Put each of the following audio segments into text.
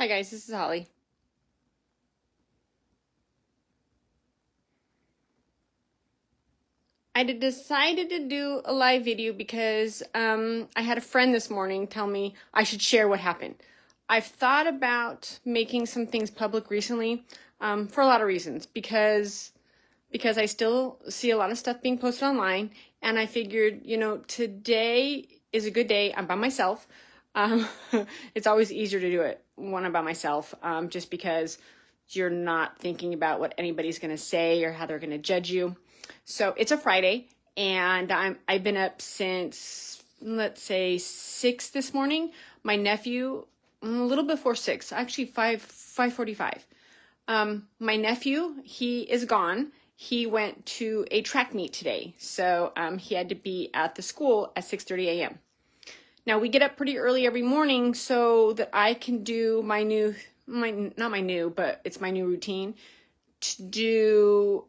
Hi guys, this is Holly. I decided to do a live video because I had a friend this morning tell me I should share what happened. I've thought about making some things public recently for a lot of reasons because I still see a lot of stuff being posted online, and I figured, today is a good day. I'm by myself. It's always easier to do it when I'm by myself, just because you're not thinking about what anybody's going to say or how they're going to judge you. So it's a Friday, and I've been up since, let's say, 6 this morning. My nephew, a little before 6, actually 5:45. My nephew, he is gone. He went to a track meet today, so he had to be at the school at 6:30 a.m. Now we get up pretty early every morning so that I can do not my new, but it's my new routine to do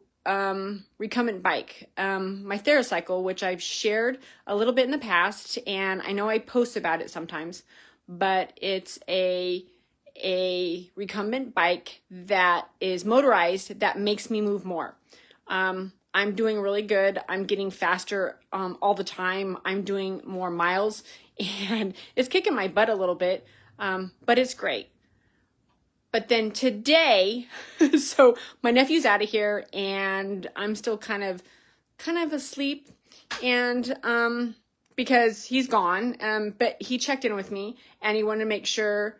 recumbent bike, my TheraCycle, which I've shared a little bit in the past, and I know I post about it sometimes, but it's a recumbent bike that is motorized that makes me move more. I'm doing really good. I'm getting faster all the time. I'm doing more miles, and it's kicking my butt a little bit, but it's great. But then today, so my nephew's out of here, and I'm still kind of asleep, and because he's gone, but he checked in with me, and he wanted to make sure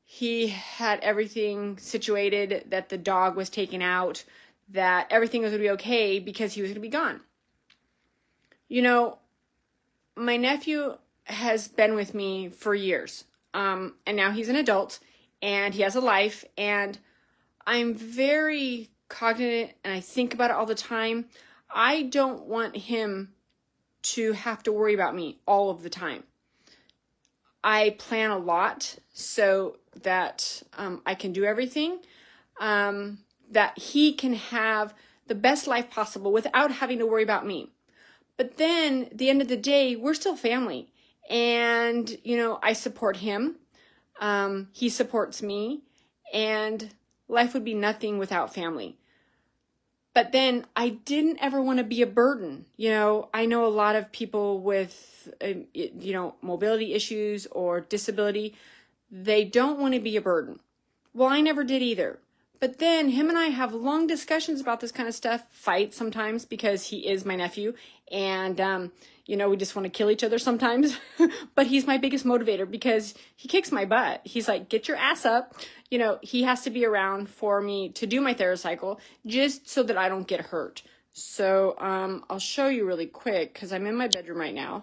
he had everything situated, that the dog was taken out, that everything was going to be okay because he was going to be gone. My nephew has been with me for years, and now he's an adult, and he has a life, and I'm very cognizant, and I think about it all the time. I don't want him to have to worry about me all of the time. I plan a lot so that I can do everything, that he can have the best life possible without having to worry about me. But then at the end of the day, we're still family, and I support him. He supports me, and life would be nothing without family. But then I didn't ever want to be a burden. I know a lot of people with, mobility issues or disability, they don't want to be a burden. Well, I never did either. But then him and I have long discussions about this kind of stuff, fight sometimes because he is my nephew, and we just want to kill each other sometimes. But he's my biggest motivator because he kicks my butt. He's like, get your ass up. He has to be around for me to do my TheraCycle just so that I don't get hurt. So I'll show you really quick because I'm in my bedroom right now.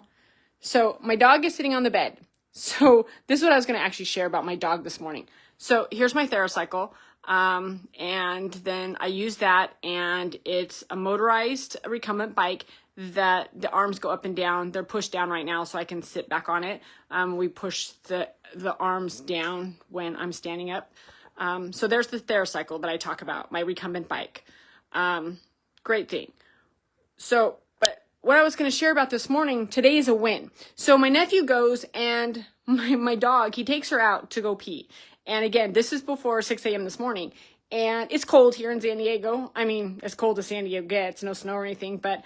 So my dog is sitting on the bed. So this is what I was going to actually share about my dog this morning. So here's my TheraCycle. And then I use that, and it's a motorized recumbent bike that the arms go up and down. They're pushed down right now, so I can sit back on it. We push the arms down when I'm standing up. So there's the TheraCycle that I talk about, my recumbent bike. Great thing. So, but what I was going to share about this morning, today is a win. So my nephew goes, and my dog, he takes her out to go pee. And again, this is before 6 a.m. this morning, and it's cold here in San Diego. I mean, as cold as San Diego gets, no snow or anything, but,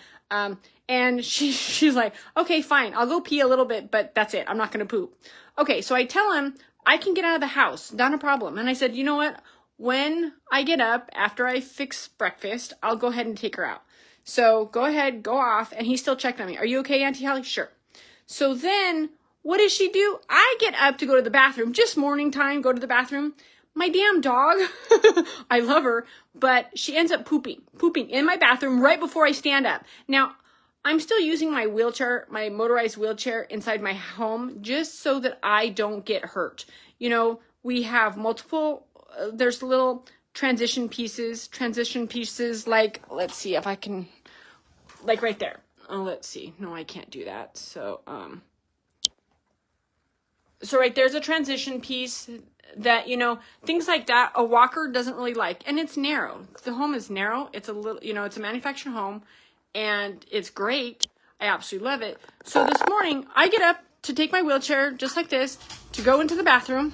and she's like, okay, fine, I'll go pee a little bit, but that's it. I'm not going to poop. Okay. So I tell him I can get out of the house, not a problem. And I said, you know what? When I get up after I fix breakfast, I'll go ahead and take her out. So go ahead, go off. And he's still checking on me. Are you okay, Auntie Holly? Sure. So then what does she do? I get up to go to the bathroom, just morning time, go to the bathroom. My damn dog, I love her, but she ends up pooping in my bathroom right before I stand up. Now, I'm still using my wheelchair, my motorized wheelchair inside my home, just so that I don't get hurt. We have multiple, there's little transition pieces, like, let's see if I can, like right there. Oh, let's see. No, I can't do that. So right there's a transition piece that, things like that a walker doesn't really like. And it's narrow. The home is narrow. It's a little, it's a manufactured home, and it's great. I absolutely love it. So this morning I get up to take my wheelchair just like this to go into the bathroom.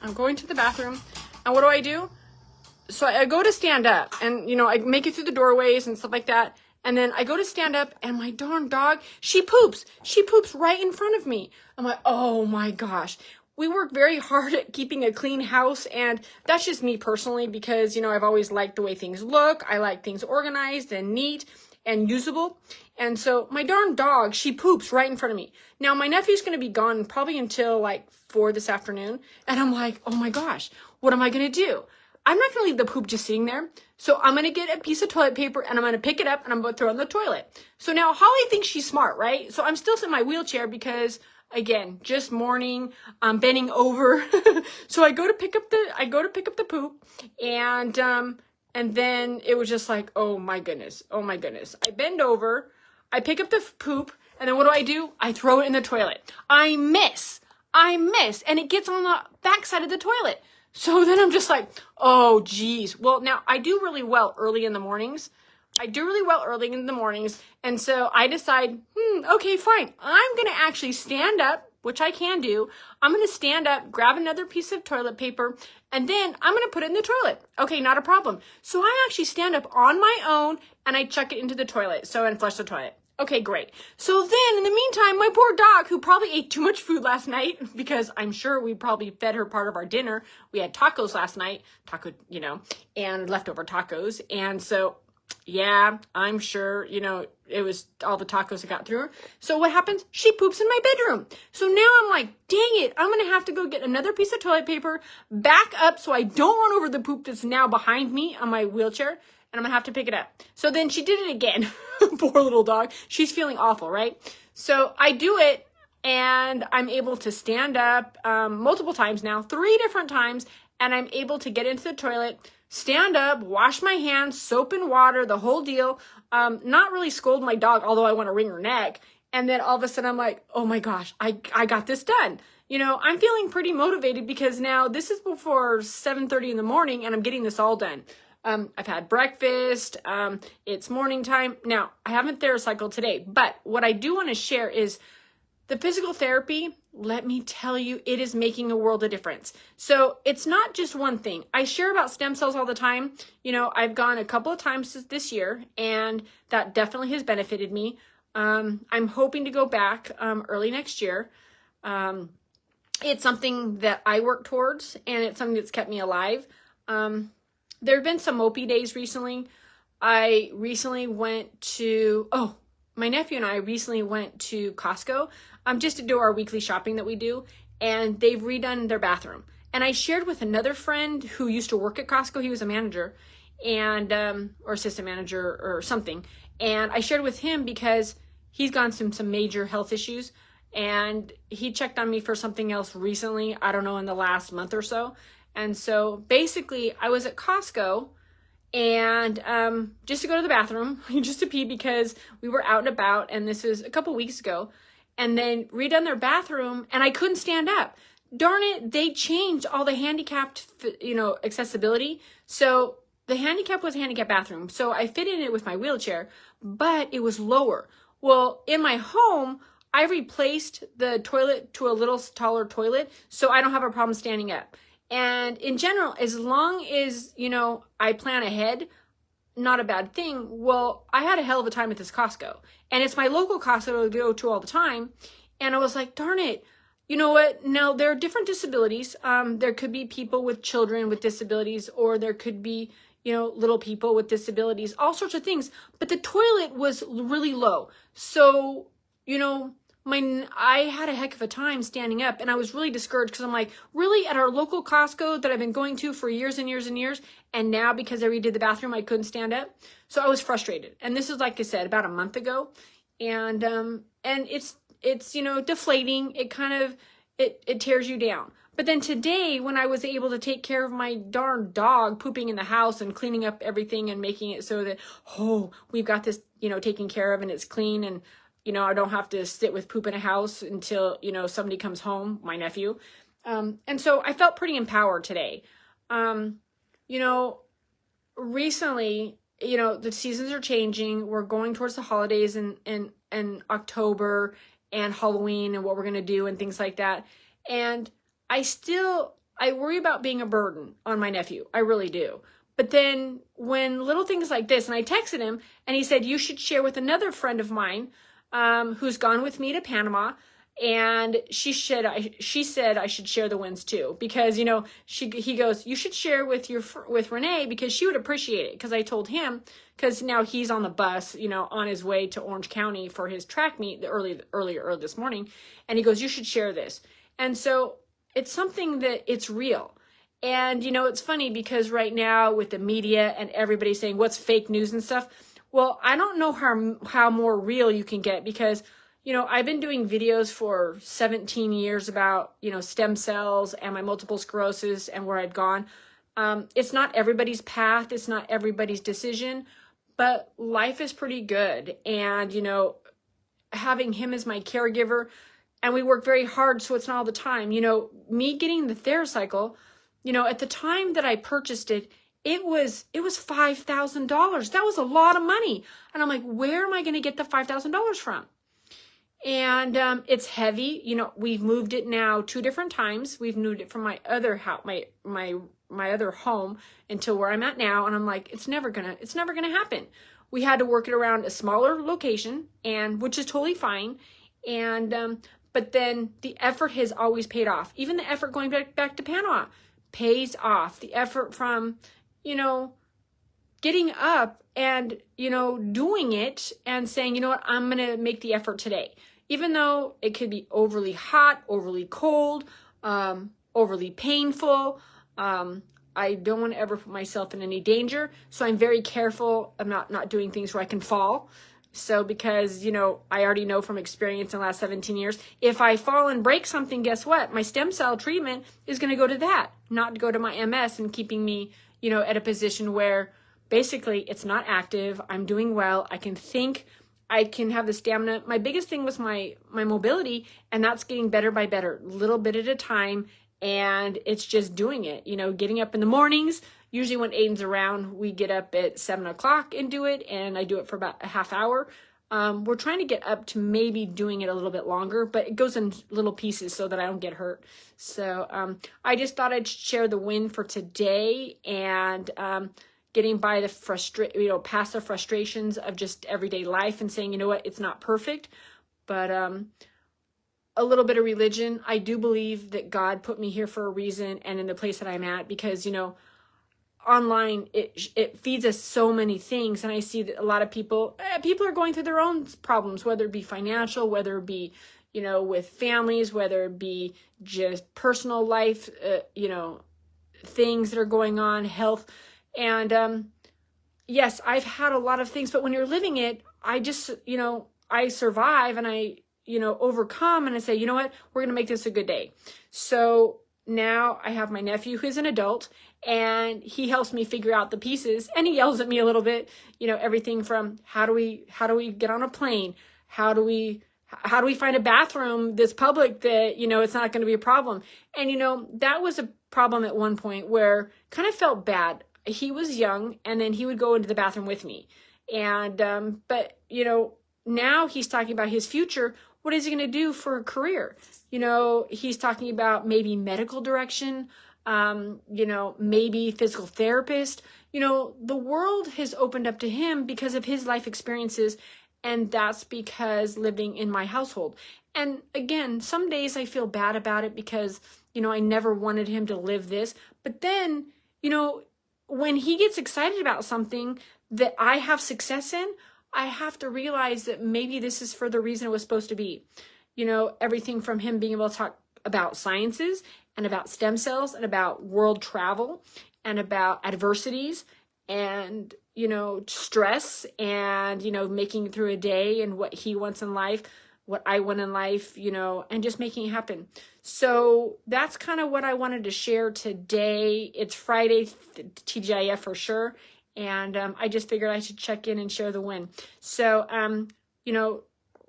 I'm going to the bathroom. And what do? So I go to stand up and, I make it through the doorways and stuff like that. And then I go to stand up and my darn dog, she poops. She poops right in front of me. I'm like, oh my gosh. We work very hard at keeping a clean house, and that's just me personally because, I've always liked the way things look. I like things organized and neat and usable. And so my darn dog, she poops right in front of me. Now my nephew's going to be gone probably until like 4 this afternoon. And I'm like, oh my gosh, what am I going to do? I'm not going to leave the poop just sitting there. So I'm going to get a piece of toilet paper and I'm going to pick it up and I'm going to throw it in the toilet. So now Holly thinks she's smart, right? So I'm still in my wheelchair because, again, just morning, I'm bending over. So I go to pick up the poop, and then it was just like, oh my goodness. I bend over, I pick up the poop, and then what do? I throw it in the toilet. I miss, and it gets on the backside of the toilet. So then I'm just like, oh geez. Well, now I do really well early in the mornings. And so I decide, okay, fine. I'm going to actually stand up, which I can do. I'm going to stand up, grab another piece of toilet paper, and then I'm going to put it in the toilet. Okay, not a problem. So I actually stand up on my own and I chuck it into the toilet. And flush the toilet. Okay, great. So then in the meantime, my poor dog, who probably ate too much food last night, because I'm sure we probably fed her part of our dinner. We had tacos last night, and leftover tacos. And so, yeah, I'm sure, it was all the tacos that got through her. So what happens? She poops in my bedroom. So now I'm like, dang it, I'm going to have to go get another piece of toilet paper, back up so I don't run over the poop that's now behind me on my wheelchair, and I'm going to have to pick it up. So then she did it again. Poor little dog. She's feeling awful, right? So I do it, and I'm able to stand up multiple times now, 3 different times, and I'm able to get into the toilet, stand up, wash my hands, soap and water, the whole deal. Not really scold my dog, although I want to wring her neck. And then all of a sudden I'm like, oh my gosh, I got this done. I'm feeling pretty motivated because now this is before 7:30 in the morning and I'm getting this all done. I've had breakfast. It's morning time. Now, I haven't TheraCycled today, but what I do want to share is the physical therapy. Let me tell you, it is making a world of difference. So it's not just one thing. I share about stem cells all the time. I've gone a couple of times this year, and that definitely has benefited me. I'm hoping to go back early next year. It's something that I work towards, and it's something that's kept me alive. There have been some mopey days recently. I recently went to, my nephew and I recently went to Costco just to do our weekly shopping that we do, and they've redone their bathroom. And I shared with another friend who used to work at Costco. He was a manager and or assistant manager or something. And I shared with him because he's gone through some major health issues, and he checked on me for something else recently, I don't know, in the last month or so. And so basically I was at Costco and just to go to the bathroom, just to pee because we were out and about, and this was a couple weeks ago, and then redone their bathroom and I couldn't stand up. Darn it, they changed all the handicapped, accessibility. So the handicap was a handicap bathroom. So I fit in it with my wheelchair, but it was lower. Well, in my home, I replaced the toilet to a little taller toilet, so I don't have a problem standing up. And in general, as long as, I plan ahead, not a bad thing. Well, I had a hell of a time at this Costco, and it's my local Costco to go to all the time. And I was like, darn it. You know what? Now, there are different disabilities. There could be people with children with disabilities, or there could be, little people with disabilities, all sorts of things. But the toilet was really low. So, I had a heck of a time standing up, and I was really discouraged because I'm like, really, at our local Costco that I've been going to for years and years and years, and now because I redid the bathroom, I couldn't stand up. So I was frustrated. And this is, like I said, about a month ago. And it's deflating. It kind of, it tears you down. But then today, when I was able to take care of my darn dog pooping in the house and cleaning up everything and making it so that, we've got this, taken care of and it's clean, and I don't have to sit with poop in a house until, somebody comes home, my nephew. And so I felt pretty empowered today. Recently, the seasons are changing. We're going towards the holidays in October and Halloween and what we're going to do and things like that. And I worry about being a burden on my nephew. I really do. But then when little things like this, and I texted him and he said, you should share with another friend of mine who's gone with me to Panama. And she said I should share the wins too, because, you know, he goes, you should share with with Renee, because she would appreciate it. Because I told him, because now he's on the bus, you know, on his way to Orange County for his track meet earlier this morning. And he goes, you should share this. And so it's something that it's real. And, you know, it's funny because right now with the media and everybody saying what's fake news and stuff, well, I don't know how more real you can get, because, you know, I've been doing videos for 17 years about, you know, stem cells and my multiple sclerosis and where I'd gone. It's not everybody's path. It's not everybody's decision, but life is pretty good. And, you know, having him as my caregiver, and we work very hard, so it's not all the time. You know, me getting the TheraCycle, you know, at the time that I purchased it, it was $5,000. That was a lot of money. And I'm like, where am I going to get the $5,000 from? And it's heavy. You know, we've moved it now 2 different times. We've moved it from my other house, my other home, until where I'm at now. And I'm like, it's never gonna happen. We had to work it around a smaller location, and which is totally fine. And but then the effort has always paid off. Even the effort going back to Panama pays off. The effort from, you know, getting up and, you know, doing it and saying, you know what, I'm going to make the effort today. Even though it could be overly hot, overly cold, overly painful. I don't want to ever put myself in any danger. So I'm very careful. I'm not doing things where I can fall. So because, you know, I already know from experience in the last 17 years, if I fall and break something, guess what? My stem cell treatment is going to go to that, not go to my MS and keeping me, you know, at a position where basically it's not active. I'm doing well. I can think, I can have the stamina. My biggest thing was my mobility, and that's getting better by better, little bit at a time. And it's just doing it, you know, getting up in the mornings. Usually when Aiden's around, we get up at 7 o'clock and do it. And I do it for about a half hour. We're trying to get up to maybe doing it a little bit longer, but it goes in little pieces so that I don't get hurt. So I just thought I'd share the win for today, and getting by the past the frustrations of just everyday life, and saying, you know what, it's not perfect, but a little bit of religion. I do believe that God put me here for a reason and in the place that I'm at, because, you know, online, it feeds us so many things. And I see that a lot of people are going through their own problems, whether it be financial, whether it be, you know, with families, whether it be just personal life, you know, things that are going on, health. And yes, I've had a lot of things, but when you're living it, I just, you know, I survive, and I, you know, overcome, and I say, you know what, we're going to make this a good day. So now I have my nephew who's an adult, and he helps me figure out the pieces, and he yells at me a little bit, you know, everything from how do we get on a plane? How do we find a bathroom that's public that, you know, it's not going to be a problem? And, you know, that was a problem at one point where kind of felt bad. He was young, and then he would go into the bathroom with me. And, but, you know, now he's talking about his future. What is he going to do for a career? You know, he's talking about maybe medical direction, you know, maybe physical therapist. You know, the world has opened up to him because of his life experiences. And that's because living in my household. And again, some days I feel bad about it because, you know, I never wanted him to live this. But then, you know, when he gets excited about something that I have success in, I have to realize that maybe this is for the reason it was supposed to be. You know, everything from him being able to talk about sciences and about stem cells and about world travel and about adversities and, you know, stress and, you know, making it through a day and what he wants in life, what I want in life, you know, and just making it happen. So that's kind of what I wanted to share today. It's Friday, TGIF for sure. And I just figured I should check in and share the win. So, you know,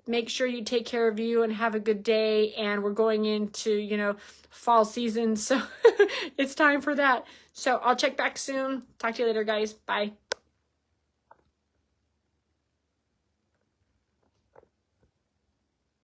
make sure you take care of you and have a good day. And we're going into, you know, fall season. So it's time for that. So I'll check back soon. Talk to you later, guys. Bye.